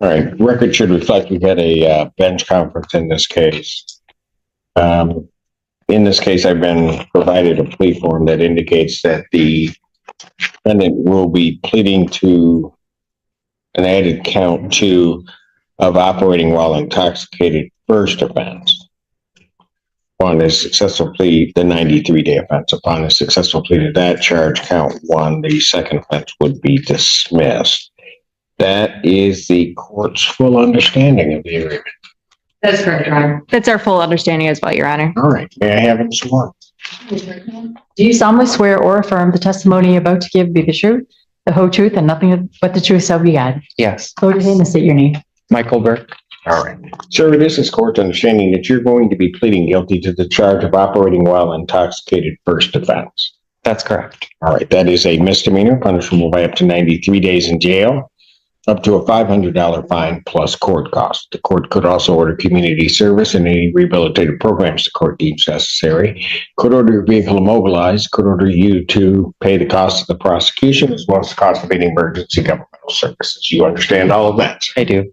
All right, record should reflect we had a bench conference in this case. In this case, I've been provided a plea form that indicates that the defendant will be pleading to an added count 2 of operating while intoxicated first offense. Upon a successful plea, the 93-day offense. Upon a successful plea to that charge, count 1, the second offense would be dismissed. That is the court's full understanding of the agreement. That's correct, Your Honor. That's our full understanding as well, Your Honor. All right, may I have him sworn? Do you solemnly swear or affirm the testimony you're about to give be the truth, the whole truth, and nothing but the truth so be God? Yes. Go ahead and state your name. Michael Burke. All right. Sir, it is this court's understanding that you're going to be pleading guilty to the charge of operating while intoxicated first offense. That's correct. All right, that is a misdemeanor, punishable by up to 93 days in jail, up to a $500 fine plus court costs. The court could also order community service and any rehabilitative programs the court deems necessary. Could order your vehicle immobilized, could order you to pay the cost of the prosecution as well as the cost of any emergency governmental services. You understand all of that? I do.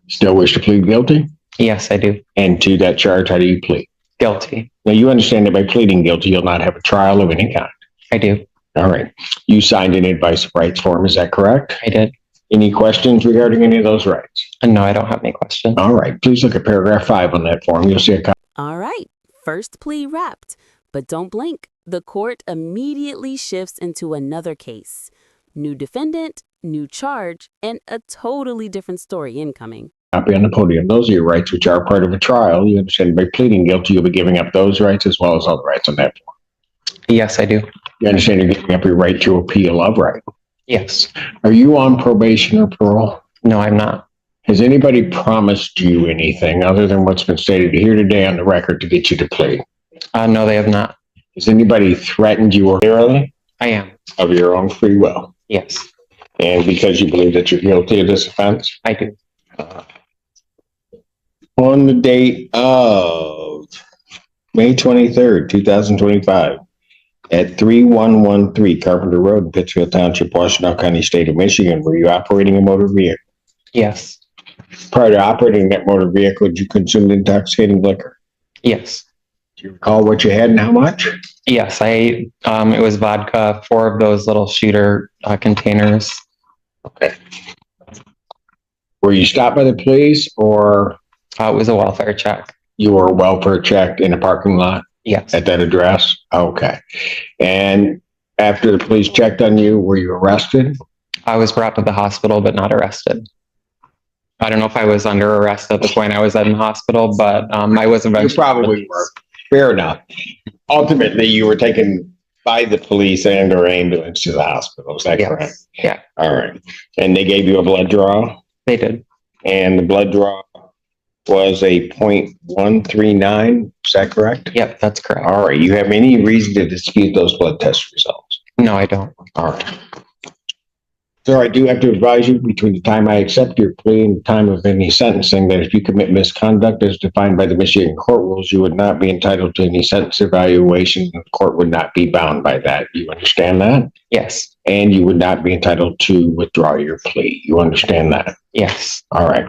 Still wish to plead guilty? Yes, I do. And to that charge, how do you plead? Guilty. Now, you understand that by pleading guilty, you'll not have a trial of any kind. I do. All right. You signed an advice of rights form, is that correct? I did. Any questions regarding any of those rights? No, I don't have any questions. All right. Please look at paragraph 5 on that form. You'll see a copy. All right, first plea wrapped, but don't blink. The court immediately shifts into another case. New defendant, new charge, and a totally different story incoming. Copy on the podium. Those are your rights, which are part of a trial. You understand by pleading guilty, you'll be giving up those rights as well as all the rights on that form. Yes, I do. You understand you're giving up your right to appeal of right. Yes. Are you on probation or parole? No, I'm not. Has anybody promised you anything other than what's been stated here today on the record to get you to plea? No, they have not. Has anybody threatened you orally? I am. Of your own free will? Yes, And because you believe that you're guilty of this offense? I do. On the date of May 23rd, 2025, at 3113 Carpenter Road in Pittsfield Township, Washtenaw County, State of Michigan, were you operating a motor vehicle? Yes. Prior to operating that motor vehicle, did you consume intoxicating liquor? Yes. Do you recall what you had and how much? Yes, I ate, it was vodka, 4 of those little shooter containers. Okay. Were you stopped by the police or It was a welfare check. you were welfare checked in a parking lot Yes. at that address? Okay. And after the police checked on you, were you arrested? I was brought to the hospital, but not arrested. I don't know if I was under arrest at the point I was in the hospital, but I was eventually. You probably were. Fair enough. Ultimately, you were taken by the police and or ambulance to the hospital. Is that Yes. correct? Yeah, All right. And they gave you a blood draw, they did. and the blood draw was a 0.139. Is that correct? Yep, that's correct. All right. You have any reason to dispute those blood test results? No, I don't. All right. Sir, I do have to advise you between the time I accept your plea and the time of any sentencing that if you commit misconduct as defined by the Michigan court rules, you would not be entitled to any sentence evaluation. The court would not be bound by that. You understand that? Yes. And you would not be entitled to withdraw your plea. You understand that? Yes. All right.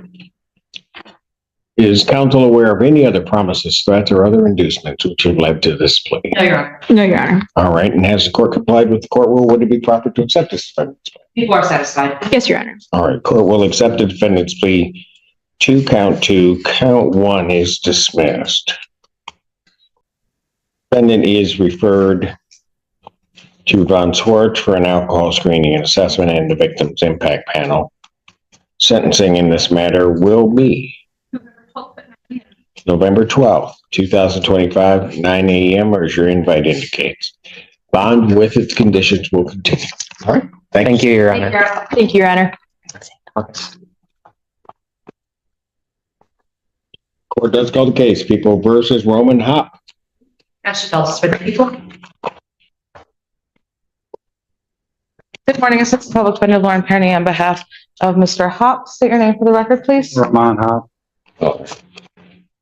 Is counsel aware of any other promises, threats, or other inducements which have led to this plea? No, Your Honor. No, Your Honor. All right. And has the court complied with the court rule? Would it be proper to accept this defendant's plea? People are satisfied. Yes, Your Honor. All right, court will accept the defendant's plea to count 2. Count 1 is dismissed. Defendant is referred to Von Swartz for an alcohol screening and assessment and the victim's impact panel. Sentencing in this matter will be November 12th, 2025, 9 a.m. or as your invite indicates. Bond with its conditions will continue. All right. Thank you, Your Honor. Thank you, Your Honor. Court does call the case. People versus Roman Hop. Ashley Phelps for the people. Good morning, Assistant Public Defender Lauren Penny on behalf of Mr. Hop. State your name for the record, please. Ramon Hop. Oh.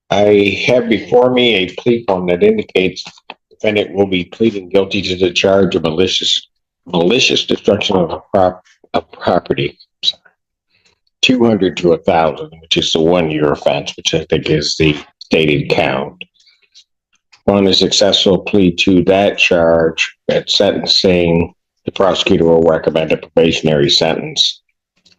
I have before me a plea form that indicates the defendant will be pleading guilty to the charge of malicious destruction of property. Sorry. 200 to 1,000, which is the 1-year offense, which I think is the stated count. On a successful plea to that charge, at sentencing, the prosecutor will recommend a probationary sentence,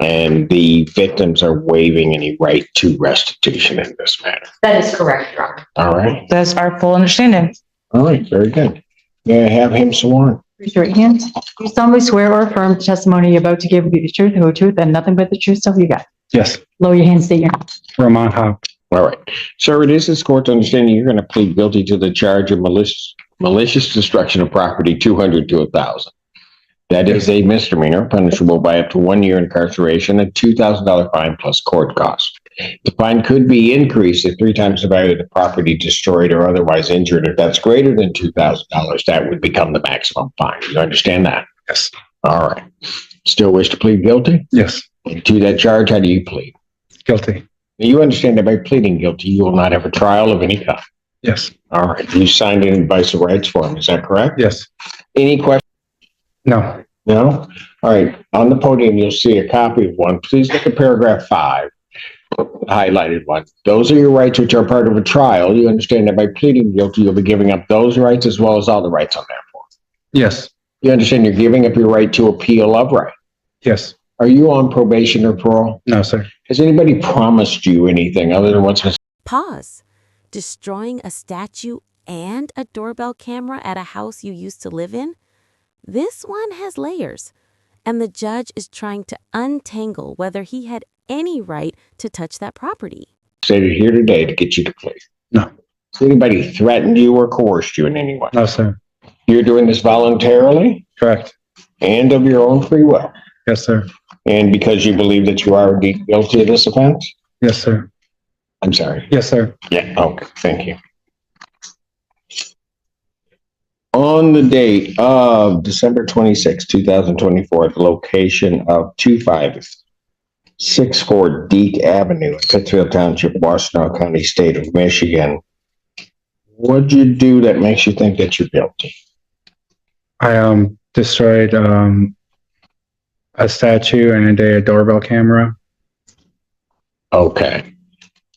and the victims are waiving any right to restitution in this matter. That is correct, Your Honor. All right. That's our full understanding. All right. Very good. May I have him sworn? Raise your right hand. Do you solemnly swear or affirm the testimony you're about to give will be the truth, the whole truth, and nothing but the truth, so you got? Yes, Lower your hand, state your name. Roman Hop. All right. Sir, it is this court's understanding you're going to plead guilty to the charge of malicious destruction of property, 200 to 1,000. That is a misdemeanor punishable by up to 1 year incarceration and $2,000 fine plus court costs. The fine could be increased if 3 times the value of the property destroyed or otherwise injured. If that's greater than $2,000, that would become the maximum fine. You understand that? Yes. All right. Still wish to plead guilty? Yes, And to that charge, how do you plead? guilty. You understand that by pleading guilty, you will not have a trial of any kind. Yes, All right. You signed an advice of rights form. Is that correct? yes, Any questions? no, No? All right. On the podium, you'll see a copy of one. Please look at paragraph 5, the highlighted one. Those are your rights which are part of a trial. You understand that by pleading guilty, you'll be giving up those rights as well as all the rights on that form. yes, You understand you're giving up your right to appeal of right. yes, Are you on probation or parole? no, sir. Has anybody promised you anything other than what's been? Pause. Destroying a statue and a doorbell camera at a house you used to live in? This one has layers, and the judge is trying to untangle whether he had any right to touch that property. Stated here today to get you to plea? No. Has anybody threatened you or coerced you in any way? No, sir. You're doing this voluntarily Correct. and of your own free will, Yes, sir. and because you believe that you are indeed guilty of this offense? Yes, sir. I'm sorry. Yes, sir. Yeah, okay, thank you. On the date of December 26, 2024, at the location of 2564 Deek Avenue in Pittsfield Township, Washtenaw County, State of Michigan, what'd you do that makes you think that you're guilty? I destroyed a statue and a doorbell camera. Okay.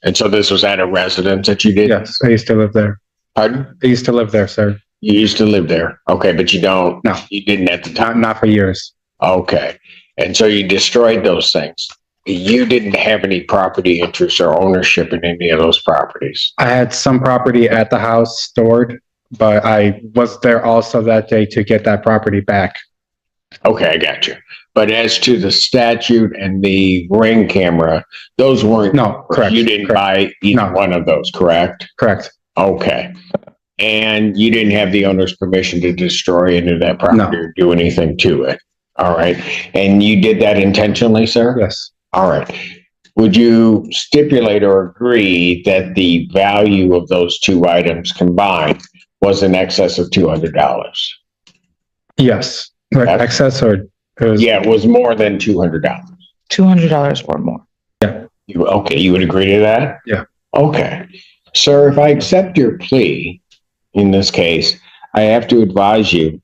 And so this was at a residence that you did? Yes, I used to live there. Pardon? I used to live there, sir. You used to live there? Okay, but you don't? No. You didn't at the time? Not for years. Okay. And so you destroyed those things. You didn't have any property interest or ownership in any of those properties. I had some property at the house stored, but I was there also that day to get that property back. Okay, I got you. But as to the statute and the Ring camera, those weren't. No, correct. You didn't correct, buy either No. one of those, correct? Correct. Okay. And you didn't have the owner's permission to destroy any of that property No. or do anything to it. All right. And you did that intentionally, sir? Yes. All right. Would you stipulate or agree that the value of those two items combined was in excess of $200? Yes. Right. Okay. Excess or it was, Yeah, it was more than $200. $200 or more. You would agree to that? Yeah. Okay. Sir, if I accept your plea in this case, I have to advise you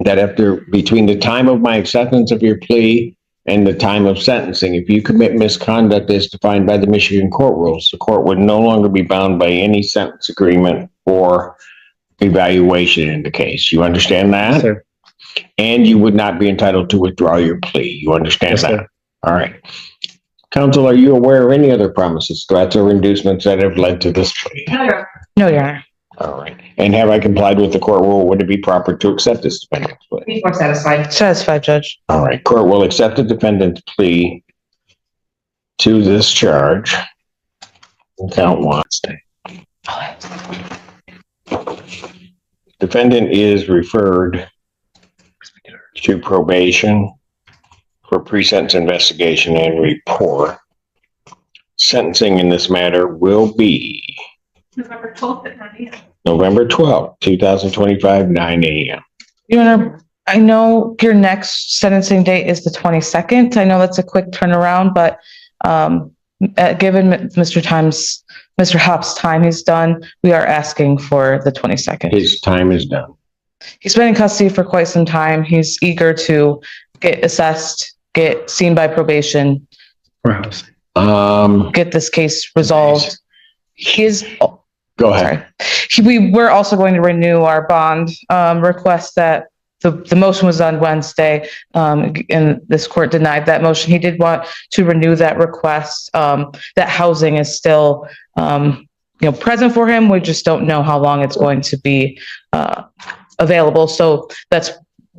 that between the time of my acceptance of your plea and the time of sentencing, if you commit misconduct as defined by the Michigan court rules, the court would no longer be bound by any sentence agreement or evaluation in the case. You understand that? sir. And you would not be entitled to withdraw your plea. You understand Yes, that? sir. All right. Counsel, are you aware of any other promises, threats, or inducements that have led to this plea? No, Your Honor. All right. And have I complied with the court rule? Would it be proper to accept this defendant's plea? Before satisfied. Satisfied, Judge. All right. Court will accept the defendant's plea to this charge. Count one. Defendant is referred to probation for pre-sentence investigation and report. Sentencing in this matter will be November 12th at 9 a.m. November 12th, 2025, 9 a.m. Your Honor, I know your next sentencing date is the 22nd. I know that's a quick turnaround, but given Mr. Hop's time he's done, we are asking for the 22nd. His time is done. He's been in custody for quite some time. He's eager to get assessed, get seen by probation, For housing. get this case resolved. Go ahead. We were also going to renew our bond request that the motion was on Wednesday, and this court denied that motion. He did want to renew that request. That housing is still, present for him. We just don't know how long it's going to be available. So that's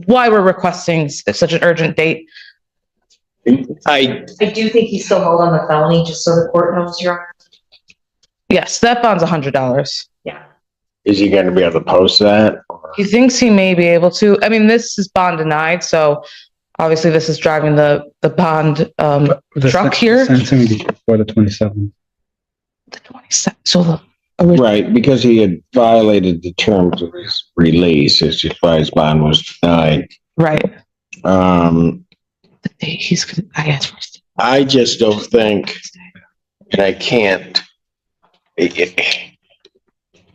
why we're requesting such an urgent date. I do think he's still held on the felony, just so the court knows, Your Honor. Yes, that bond's $100. Yeah. Is he going to be able to post that? He thinks he may be able to. I mean, this is bond denied, so obviously this is driving the bond truck here. Sentencing before the 27th. The 27th. So Right, because he had violated the terms of his release, it's just why his bond was denied. right. I asked first. I just don't think, and I can't,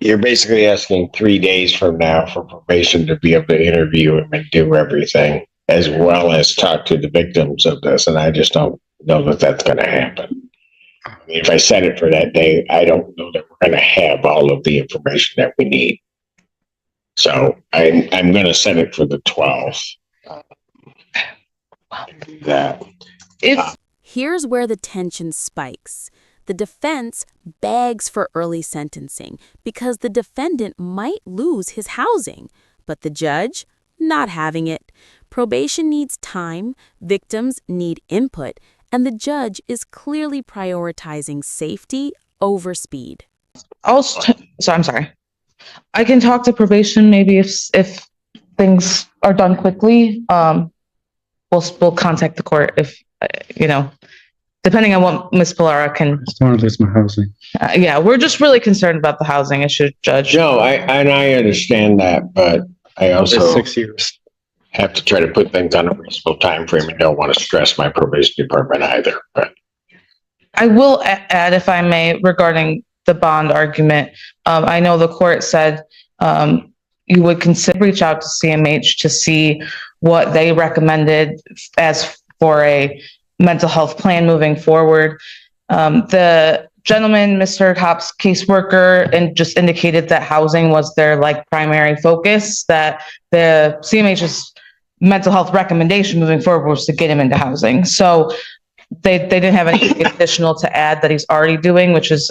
you're basically asking 3 days from now for probation to be able to interview him and do everything, as well as talk to the victims of this, and I just don't know that that's going to happen. I mean, if I set it for that day, I don't know that we're going to have all of the information that we need. So I'm going to set it for the 12th. Here's where the tension spikes. The defense begs for early sentencing because the defendant might lose his housing, but the judge not having it. Probation needs time, victims need input, and the judge is clearly prioritizing safety over speed. I'm sorry. I can talk to probation maybe if things are done quickly. We'll contact the court if depending on what Ms. Pilara can. I just want to lose my housing. Yeah, we're just really concerned about the housing issue, Judge. No, I understand that, but I It's also 6 years. have to try to put things on a reasonable time frame and don't want to stress my probation department either. But I will add, if I may, regarding the bond argument. I know the court said you would consider reach out to CMH to see what they recommended as for a mental health plan moving forward. The gentleman, Mr. Hop's caseworker, and just indicated that housing was their primary focus, that the CMH's mental health recommendation moving forward was to get him into housing. So they didn't have anything additional to add that he's already doing, which is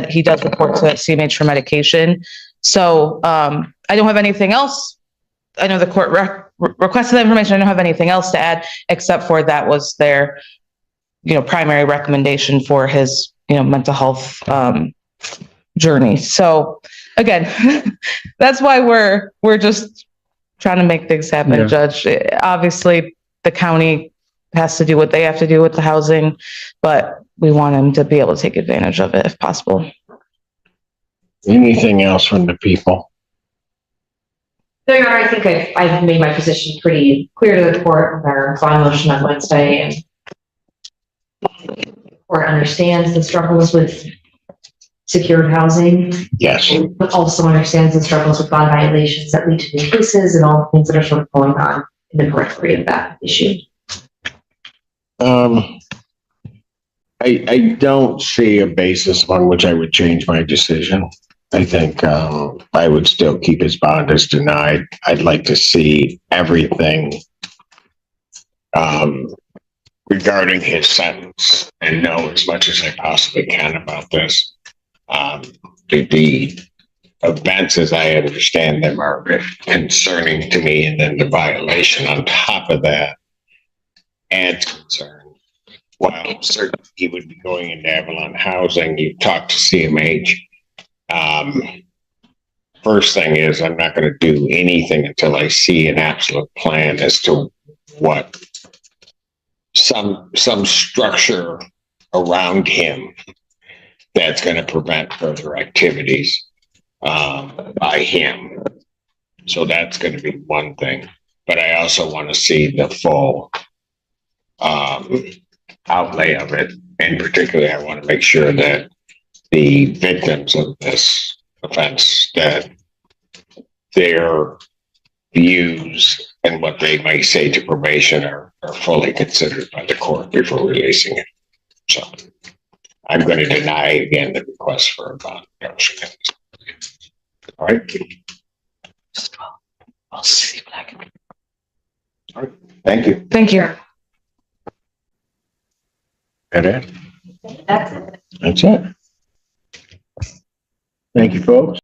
he does report to CMH for medication. So I don't have anything else. I know the court requested that information. I don't have anything else to add except for that was their, primary recommendation for his, mental health journey. So again, that's why we're just trying to make things happen, Yeah. Judge. Obviously, the county has to do what they have to do with the housing, but we want him to be able to take advantage of it if possible. anything else from the people? So, Your Honor, I think I've made my position pretty clear to the court with our bond motion on Wednesday, and the court understands the struggles with secured housing, Yes. but also understands the struggles with bond violations that lead to new cases and all the things that are sort of going on in the periphery of that issue. I don't see a basis on which I would change my decision. I think I would still keep his bond as denied. I'd like to see everything regarding his sentence and know as much as I possibly can about this. The events, as I understand them, are a bit concerning to me, and then the violation on top of that adds concern. While certainly he would be going into Avalon Housing, you talk to CMH. First thing is, I'm not going to do anything until I see an absolute plan as to what some structure around him that's going to prevent further activities by him. So that's going to be one thing. But I also want to see the full outlay of it. And particularly, I want to make sure that the victims of this offense, that their views and what they might say to probation are fully considered by the court before releasing it. So I'm going to deny again the request for a bond. All right. I'll see what I can. Thank you. Thank you. That it? That's it. That's it. Thank you, folks.